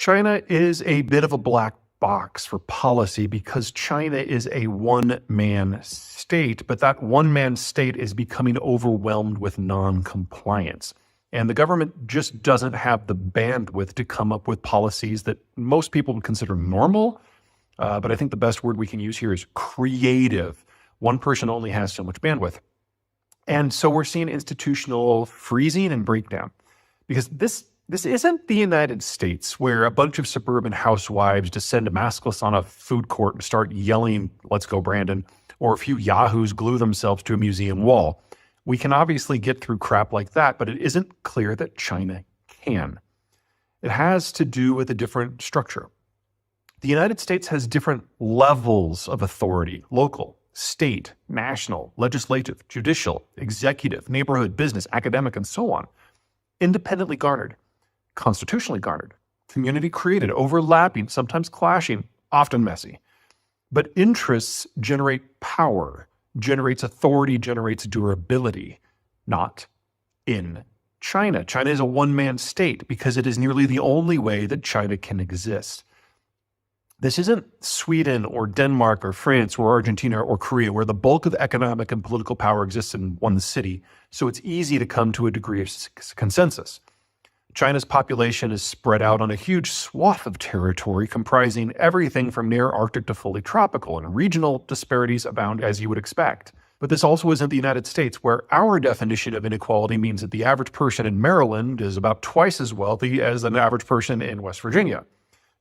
China is a bit of a black box for policy because China is a one-man state, but that one-man state is becoming overwhelmed with non-compliance. And the government just doesn't have the bandwidth to come up with policies that most people would consider normal. But I think the best word we can use here is creative. One person only has so much bandwidth. And so we're seeing institutional freezing and breakdown because this isn't the United States where a bunch of suburban housewives descend maskless on a food court and start yelling, "Let's go, Brandon," or a few yahoos glue themselves to a museum wall. We can obviously get through crap like that, but it isn't clear that China can. It has to do with a different structure. The United States has different levels of authority: local, state, national, legislative, judicial, executive, neighborhood, business, academic, and so on. Independently garnered, constitutionally garnered, community created, overlapping, sometimes clashing, often messy. But interests generate power, generates authority, generates durability, not in China. China is a one-man state because it is nearly the only way that China can exist. This isn't Sweden or Denmark or France or Argentina or Korea, where the bulk of economic and political power exists in one city, so it's easy to come to a degree of consensus. China's population is spread out on a huge swath of territory comprising everything from near Arctic to fully tropical, and regional disparities abound as you would expect. But this also isn't the United States, where our definition of inequality means that the average person in Maryland is about twice as wealthy as an average person in West Virginia.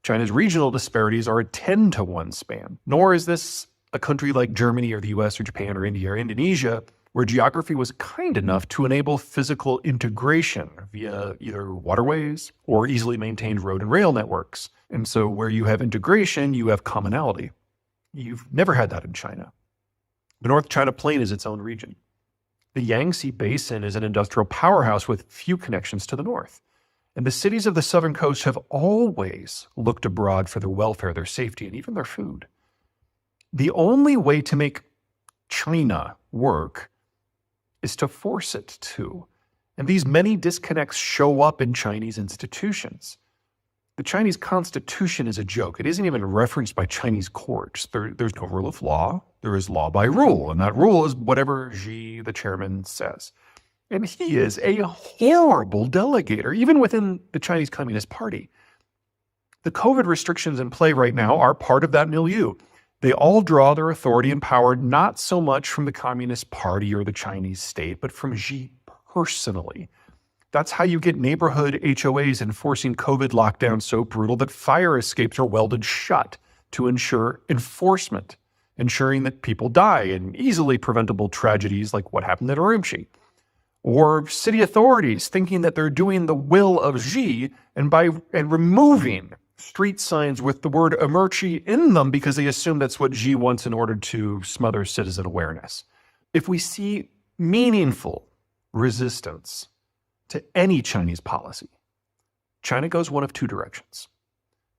China's regional disparities are a 10-to-1 span, nor is this a country like Germany or the US or Japan or India or Indonesia, where geography was kind enough to enable physical integration via either waterways or easily maintained road and rail networks. And so where you have integration, you have commonality. You've never had that in China. The North China Plain is its own region. The Yangtze Basin is an industrial powerhouse with few connections to the north. And the cities of the southern coast have always looked abroad for their welfare, their safety, and even their food. The only way to make China work is to force it to. And these many disconnects show up in Chinese institutions. The Chinese constitution is a joke. It isn't even referenced by Chinese courts. There's no rule of law. There is law by rule. And that rule is whatever Xi, the chairman, says. And he is a horrible delegator, even within the Chinese Communist Party. The COVID restrictions in play right now are part of that milieu. They all draw their authority and power not so much from the Communist Party or the Chinese state, but from Xi personally. That's how you get neighborhood HOAs enforcing COVID lockdowns so brutal that fire escapes are welded shut to ensure enforcement, ensuring that people die in easily preventable tragedies like what happened at Urumqi. Or city authorities thinking that they're doing the will of Xi and removing street signs with the word Urumqi in them because they assume that's what Xi wants in order to smother citizen awareness. If we see meaningful resistance to any Chinese policy, China goes one of two directions.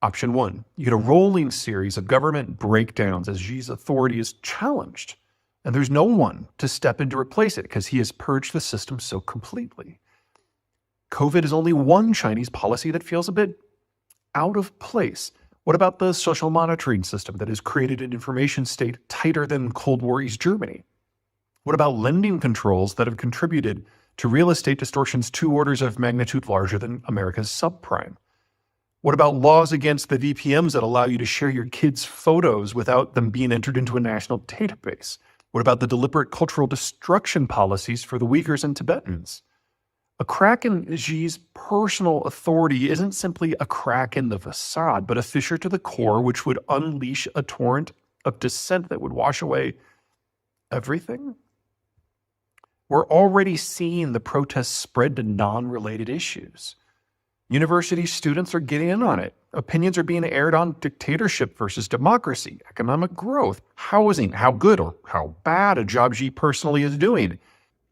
Option one, you get a rolling series of government breakdowns as Xi's authority is challenged. And there's no one to step in to replace it because he has purged the system so completely. COVID is only one Chinese policy that feels a bit out of place. What about the social monitoring system that has created an information state tighter than Cold War East Germany? What about lending controls that have contributed to real estate distortions 2 orders of magnitude larger than America's subprime? What about laws against the VPNs that allow you to share your kids' photos without them being entered into a national database? What about the deliberate cultural destruction policies for the Uyghurs and Tibetans? A crack in Xi's personal authority isn't simply a crack in the facade, but a fissure to the core which would unleash a torrent of dissent that would wash away everything. We're already seeing the protests spread to non-related issues. University students are getting in on it. Opinions are being aired on dictatorship versus democracy, economic growth, housing, how good or how bad a job Xi personally is doing.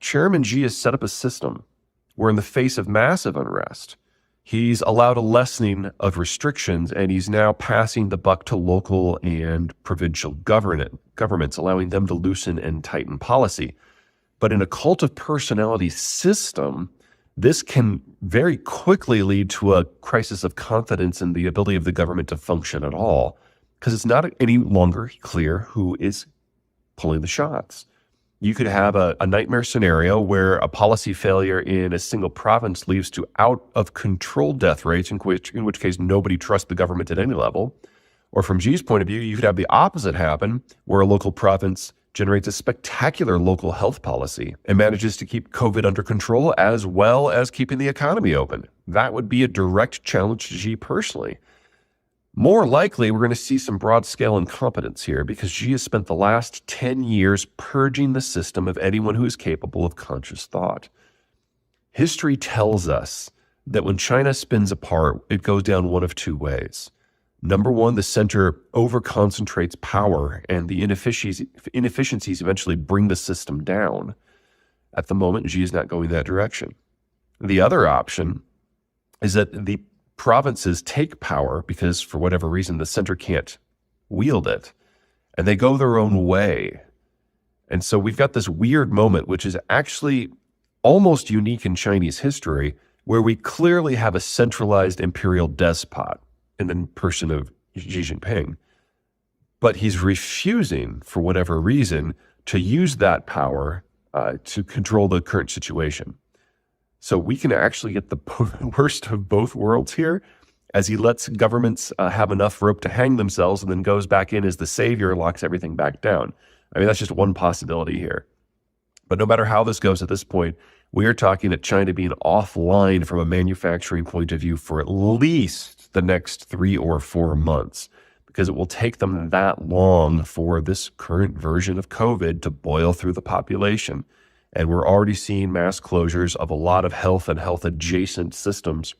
Chairman Xi has set up a system where in the face of massive unrest, he's allowed a lessening of restrictions and he's now passing the buck to local and provincial governments, allowing them to loosen and tighten policy. But in a cult of personality system, This can very quickly lead to a crisis of confidence in the ability of the government to function at all, because it's not any longer clear who is pulling the shots. You could have a nightmare scenario where a policy failure in a single province leads to out of control death rates, in which case nobody trusts the government at any level. Or from Xi's point of view, you could have the opposite happen, where a local province generates a spectacular local health policy and manages to keep COVID under control as well as keeping the economy open. That would be a direct challenge to Xi personally. More likely, we're going to see some broad-scale incompetence here because Xi has spent the last 10 years purging the system of anyone who is capable of conscious thought. History tells us that when China spins apart, it goes down one of two ways. Number one, the center over-concentrates power and the inefficiencies eventually bring the system down. At the moment, Xi is not going that direction. The other option is that the provinces take power because, for whatever reason, the center can't wield it, and they go their own way. And so we've got this weird moment, which is actually almost unique in Chinese history, where we clearly have a centralized imperial despot in the person of Xi Jinping, but he's refusing, for whatever reason, to use that power to control the current situation. So we can actually get the worst of both worlds here, as he lets governments have enough rope to hang themselves and then goes back in as the savior and locks everything back down. I mean, that's just one possibility here. But no matter how this goes at this point, we are talking at China being offline from a manufacturing point of view for at least the next 3 or 4 months, because it will take them that long for this current version of COVID to boil through the population. And we're already seeing mass closures of a lot of health and health adjacent systems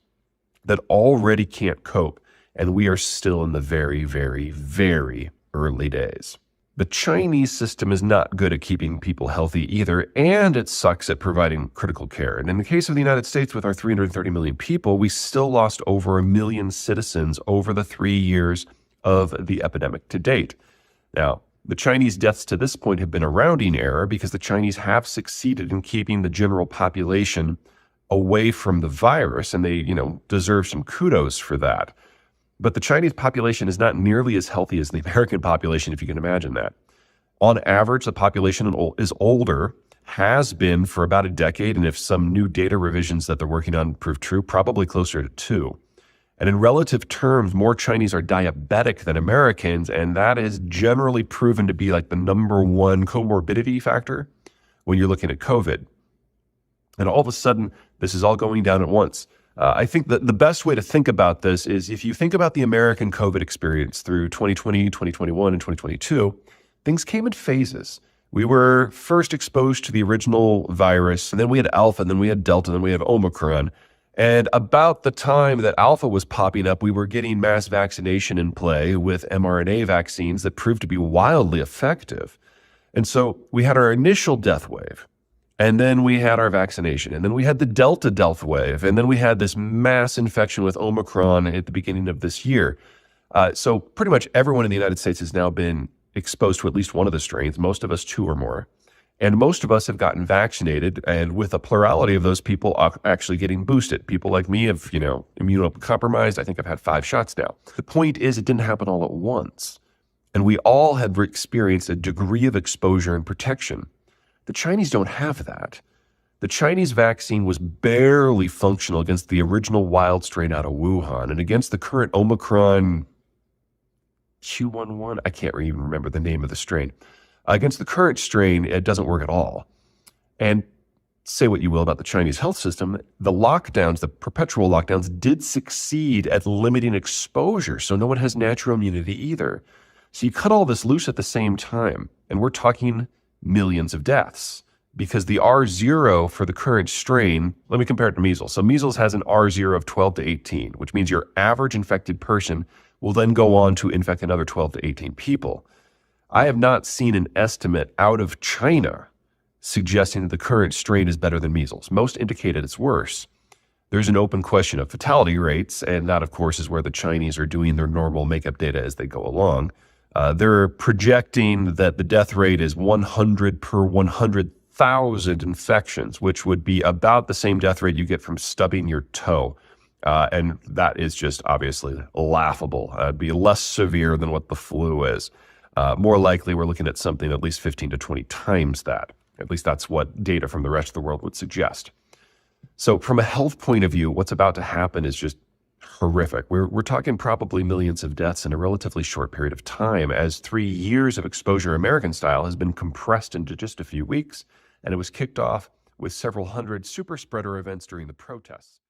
that already can't cope. And we are still in the very, very, very early days. The Chinese system is not good at keeping people healthy either, and it sucks at providing critical care. And in the case of the United States, with our 330 million people, we still lost over 1 million citizens over the 3 years of the epidemic to date. Now, the Chinese deaths to this point have been a rounding error because the Chinese have succeeded in keeping the general population away from the virus, and they, deserve some kudos for that. But the Chinese population is not nearly as healthy as the American population, if you can imagine that. On average, the population is older, has been for about a decade, and if some new data revisions that they're working on prove true, probably closer to 2. And in relative terms, more Chinese are diabetic than Americans, and that is generally proven to be like the number one comorbidity factor when you're looking at COVID. And all of a sudden, this is all going down at once. I think that the best way to think about this is if you think about the American COVID experience through 2020, 2021, and 2022, things came in phases. We were first exposed to the original virus, and then we had Alpha, and then we had Delta, and then we had Omicron. And about the time that Alpha was popping up, we were getting mass vaccination in play with mRNA vaccines that proved to be wildly effective. And so we had our initial death wave. And then we had our vaccination, and then we had the Delta wave, and then we had this mass infection with Omicron at the beginning of this year. So pretty much everyone in the United States has now been exposed to at least one of the strains, most of us 2 or more. And most of us have gotten vaccinated, and with a plurality of those people actually getting boosted. People like me have, immunocompromised. I think I've had 5 shots now. The point is it didn't happen all at once. And we all had experienced a degree of exposure and protection. The Chinese don't have that. The Chinese vaccine was barely functional against the original wild strain out of Wuhan, and against the current Omicron Q11, I can't even remember the name of the strain. Against the current strain, it doesn't work at all. And say what you will about the Chinese health system, the lockdowns, the perpetual lockdowns, did succeed at limiting exposure, so no one has natural immunity either. So you cut all this loose at the same time, and we're talking millions of deaths, because the R0 for the current strain, let me compare it to measles. So measles has an R0 of 12 to 18, which means your average infected person will then go on to infect another 12 to 18 people. I have not seen an estimate out of China suggesting that the current strain is better than measles. Most indicated it's worse. There's an open question of fatality rates, and that, of course, is where the Chinese are doing their normal makeup data as they go along. They're projecting that the death rate is 100 per 100,000 infections, which would be about the same death rate you get from stubbing your toe. And that is just obviously laughable. It'd be less severe than what the flu is. More likely, we're looking at something at least 15 to 20 times that. At least that's what data from the rest of the world would suggest. So from a health point of view, what's about to happen is just horrific. We're talking probably millions of deaths in a relatively short period of time, as 3 years of exposure American style has been compressed into just a few weeks, and it was kicked off with several hundred super spreader events during the protests.